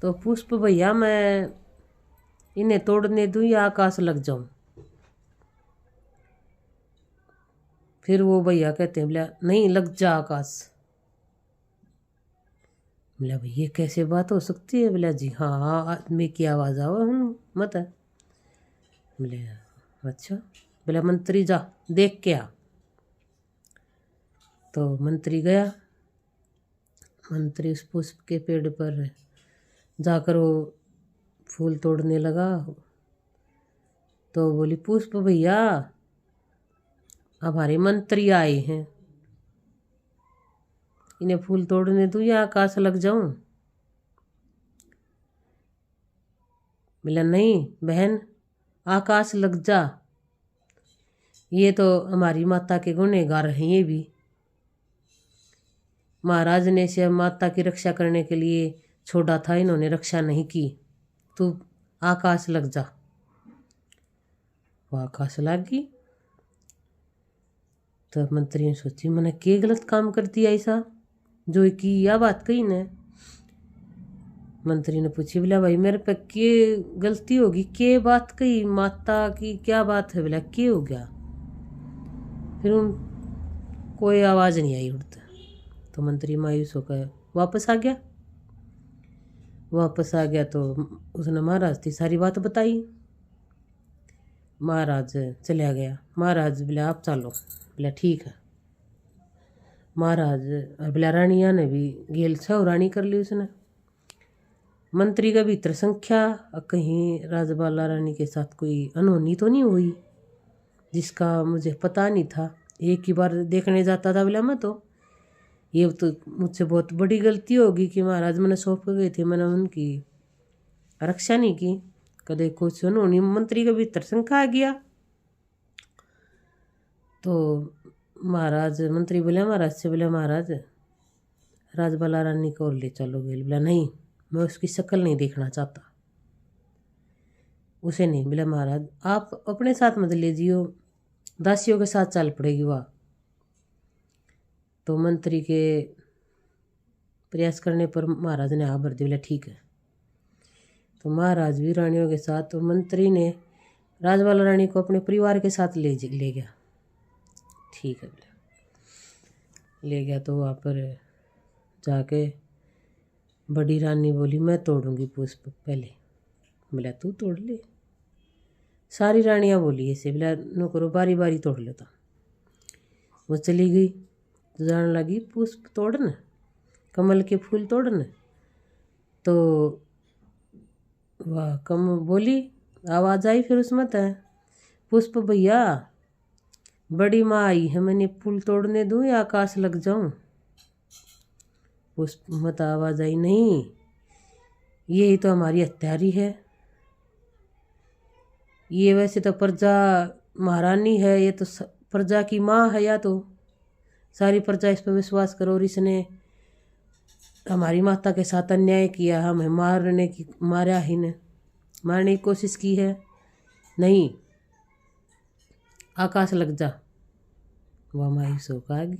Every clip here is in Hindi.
तो पुष्प भैया मैं इन्हें तोड़ने दूं या आकाश लग जाऊं? फिर वो भैया कहते हैं, बोला नहीं लग जा आकाश। बोला भाई ये कैसे बात हो सकती है? बोला जी हाँ आदमी की आवाज़ आओ हम मत है। बोले अच्छा। बोला मंत्री जा देख के आ। तो मंत्री गया। मंत्री उस पुष्प के पेड़ पर जाकर वो फूल तोड़ने लगा। तो बोली पुष्प भैया हमारे मंत्री आए हैं, इन्हें फूल तोड़ने दूं या आकाश लग जाऊं? बोला नहीं बहन आकाश लग जा, ये तो हमारी माता के गुनहगार हैं। ये भी महाराज ने इसे माता की रक्षा करने के लिए छोड़ा था, इन्होंने रक्षा नहीं की, तू आकाश लग जा। वो आकाश लग गई। तो मंत्री ने सोची मैंने के गलत काम कर दिया ऐसा जो की यह बात कही ने। मंत्री ने पूछी, बोला भाई मेरे पे के गलती होगी, के बात कही माता की क्या बात है? बोला के हो गया? फिर उन कोई आवाज़ नहीं आई उड़ता। तो मंत्री मायूस होकर वापस आ गया। वापस आ गया तो उसने महाराज की सारी बात बताई। महाराज चला गया। महाराज बोला आप चलो। बोला ठीक है। महाराज बोला रानिया ने भी गेल छह रानी कर ली उसने। मंत्री का भीतर संख्या कहीं राजबाला रानी के साथ कोई अनहोनी तो नहीं हुई जिसका मुझे पता नहीं था। एक ही बार देखने जाता था। बोला मैं तो ये तो मुझसे बहुत बड़ी गलती होगी कि महाराज मैंने सौंप के गए थे, मैंने उनकी रक्षा नहीं की। कदे कुछ अनहोनी मंत्री का भीतर शंका आ गया। तो महाराज मंत्री बोले महाराज से, बोले महाराज राजबाला रानी को और ले चलोगे? बोला नहीं मैं उसकी शक्ल नहीं देखना चाहता, उसे नहीं। बोला महाराज आप अपने साथ मत ले जियो, दासियों के साथ चल पड़ेगी वह। तो मंत्री के प्रयास करने पर महाराज ने हाँ भर दी। बोला ठीक है। तो महाराज भी रानियों के साथ, तो मंत्री ने राजबाला रानी को अपने परिवार के साथ ले गया। ठीक है बोला ले गया। तो वहाँ पर जाके बड़ी रानी बोली मैं तोड़ूंगी पुष्प पहले। बोला तू तोड़ ले। सारी रानियाँ बोली ऐसे। बोला नो करो बारी बारी तोड़ लेता। वो चली गई तो जाने लगी पुष्प तोड़ने, कमल के फूल तोड़ने। तो वाह कम बोली आवाज़ आई फिर उसमें तय पुष्प भैया बड़ी माँ आई है, मैंने फूल तोड़ने दूँ या आकाश लग जाऊँ? पुष्प मत आवाज़ आई नहीं यही तो हमारी हत्यारी है, ये वैसे तो प्रजा महारानी है, ये तो प्रजा की माँ है, या तो सारी प्रजा इस पर विश्वास करो। और इसने हमारी माता के साथ अन्याय किया, हमें मारा ही ने मारने की कोशिश की है। नहीं आकाश लग जा। वह मायूस होकर आ गई।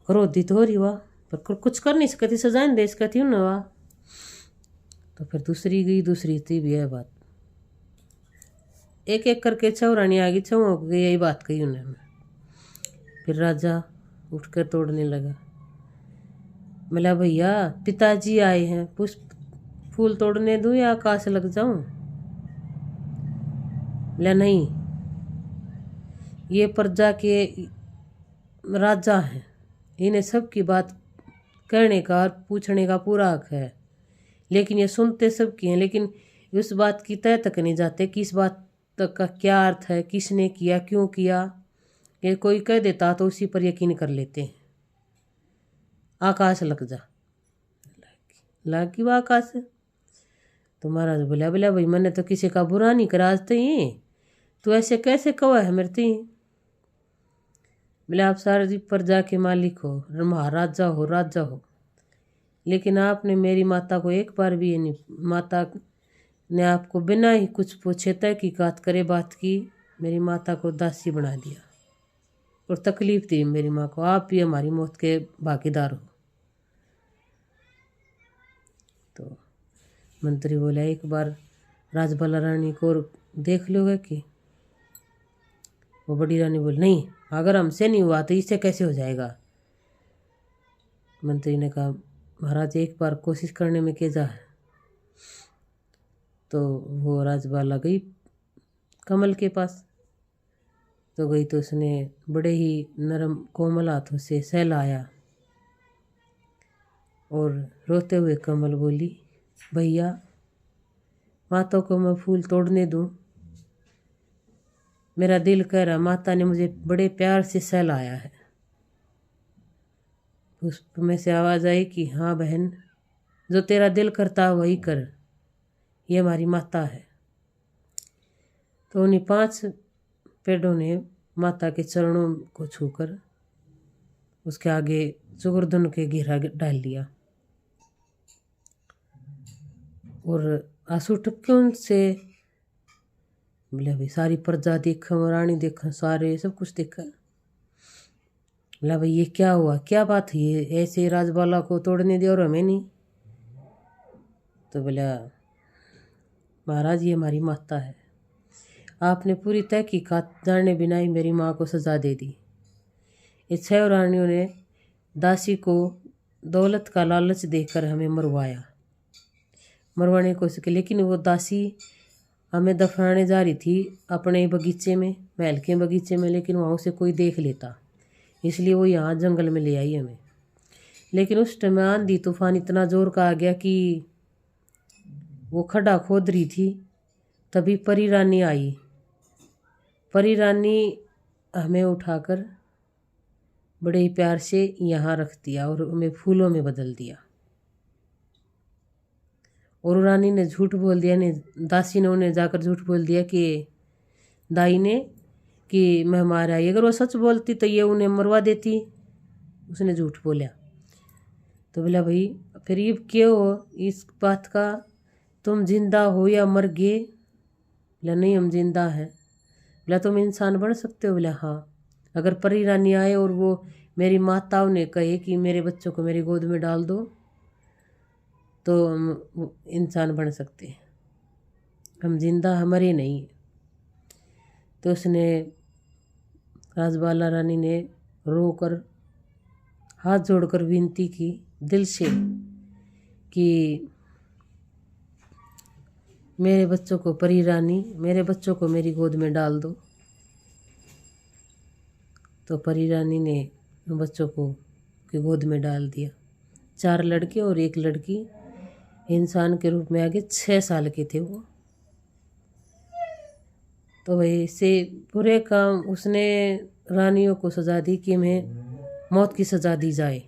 क्रोधित हो रही वह पर कुछ कर नहीं सकती, सजाएं दे सकती हूँ ना वह। तो फिर दूसरी गई, दूसरी थी भी है बात। एक एक करके छह रानी आ गई, छह हो गई यही बात कही उन्होंने। फिर राजा उठकर तोड़ने लगा। बोला भैया पिताजी आए हैं, पुष्प फूल तोड़ने दूं या आकाश लग जाऊं? बोला नहीं ये प्रजा के राजा हैं, इन्हें सबकी बात कहने का और पूछने का पूरा हक है, लेकिन ये सुनते सबकी हैं, लेकिन उस बात की तय तक नहीं जाते कि इस बात तक का क्या अर्थ है, किसने किया, क्यों किया। ये कोई कह देता तो उसी पर यकीन कर लेते हैं। आकाश लग जा। लागी वो आकाश। तो महाराज बोला बोला भाई मैंने तो किसी का बुरा नहीं करा आज तई, तो ऐसे कैसे कवा है मेरे ती? बोले आप सारी प्रजा के मालिक हो, महाराजा हो, राजा हो, लेकिन आपने मेरी माता को एक बार भी ये नहीं, माता ने आपको बिना ही कुछ पूछे तहकीकात करे बात की मेरी माता को दासी बना दिया और तकलीफ दी मेरी माँ को। आप भी हमारी मौत के भागीदार हो। तो मंत्री बोला एक बार राजबाला रानी को और देख लोगे कि? वो बड़ी रानी बोली नहीं, अगर हमसे नहीं हुआ तो इससे कैसे हो जाएगा। मंत्री ने कहा महाराज एक बार कोशिश करने में क्या जा है। तो वो राजबाला गई कमल के पास, तो गई तो उसने बड़े ही नरम कोमल हाथों से सहलाया और रोते हुए कमल बोली भैया माता को मैं फूल तोड़ने दूं? मेरा दिल कह रहा माता ने मुझे बड़े प्यार से सहलाया है। पुष्प में से आवाज़ आई कि हाँ बहन, जो तेरा दिल करता वही कर, ये हमारी माता है। तो उन्हीं 5 पेड़ों ने माता के चरणों को छूकर उसके आगे चुगुर्दन के घेरा डाल लिया और आंसू टपके उनसे। बोले भाई सारी प्रजा देखा, रानी देखा, सारे सब कुछ देखा। बोला भाई ये क्या हुआ, क्या बात है, ये ऐसे राजबाला को तोड़ने दे और हमें नहीं? तो बोला महाराज ये हमारी माता है, आपने पूरी तहकीकात जाने बिना ही मेरी माँ को सजा दे दी। ये 6 रानियों ने दासी को दौलत का लालच देकर हमें मरवाने को सके, लेकिन वो दासी हमें दफनाने जा रही थी अपने बगीचे में, महल के बगीचे में, लेकिन वहाँ उसे कोई देख लेता, इसलिए वो यहाँ जंगल में ले आई हमें। लेकिन उस टाइम आंधी तूफान इतना जोर का आ गया कि वो खड्डा खोद रही थी, तभी परी रानी आई। परी रानी हमें उठाकर बड़े ही प्यार से यहाँ रख दिया और हमें फूलों में बदल दिया। और रानी ने झूठ बोल दिया, ने दासी ने उन्हें जाकर झूठ बोल दिया कि दाई ने कि मैं मारा आई। अगर वो सच बोलती तो ये उन्हें मरवा देती, उसने झूठ बोला। तो बोला भाई फिर ये क्यों हो इस बात का, तुम जिंदा हो या मर गए? बोला नहीं हम जिंदा हैं। बोला तुम इंसान बन सकते हो? बोला हाँ, अगर परी रानी आए और वो मेरी माताओं ने कहे कि मेरे बच्चों को मेरी गोद में डाल दो तो हम इंसान बन सकते हैं, हम जिंदा हमारे नहीं। तो उसने राजबाला रानी ने रोकर हाथ जोड़कर विनती की दिल से कि मेरे बच्चों को परी रानी, मेरे बच्चों को मेरी गोद में डाल दो। तो परी रानी ने बच्चों को की गोद में डाल दिया। 4 लड़के और 1 लड़की इंसान के रूप में आगे 6 साल के थे वो। तो वैसे बुरे काम उसने रानियों को सजा दी कि हमें मौत की सजा दी जाए।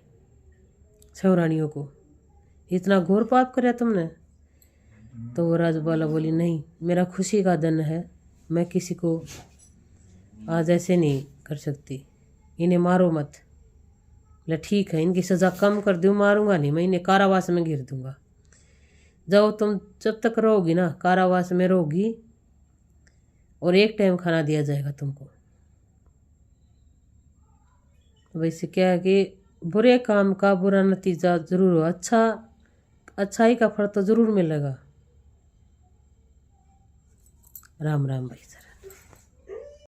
6 रानियों को इतना घोर पाप कराया तुमने। तो वो राजबाला बोली नहीं, मेरा खुशी का दिन है, मैं किसी को आज ऐसे नहीं कर सकती, इन्हें मारो मत। बोला ठीक है, इनकी सज़ा कम कर दूँ, मारूंगा नहीं, मैं इन्हें कारावास में गिर दूंगा। जाओ तुम जब तक रहोगी ना कारावास में रहोगी और 1 टाइम खाना दिया जाएगा तुमको। तो वैसे क्या है कि बुरे काम का बुरा नतीजा जरूर हो, अच्छाई का फल तो जरूर मिलेगा। राम राम भाई सर।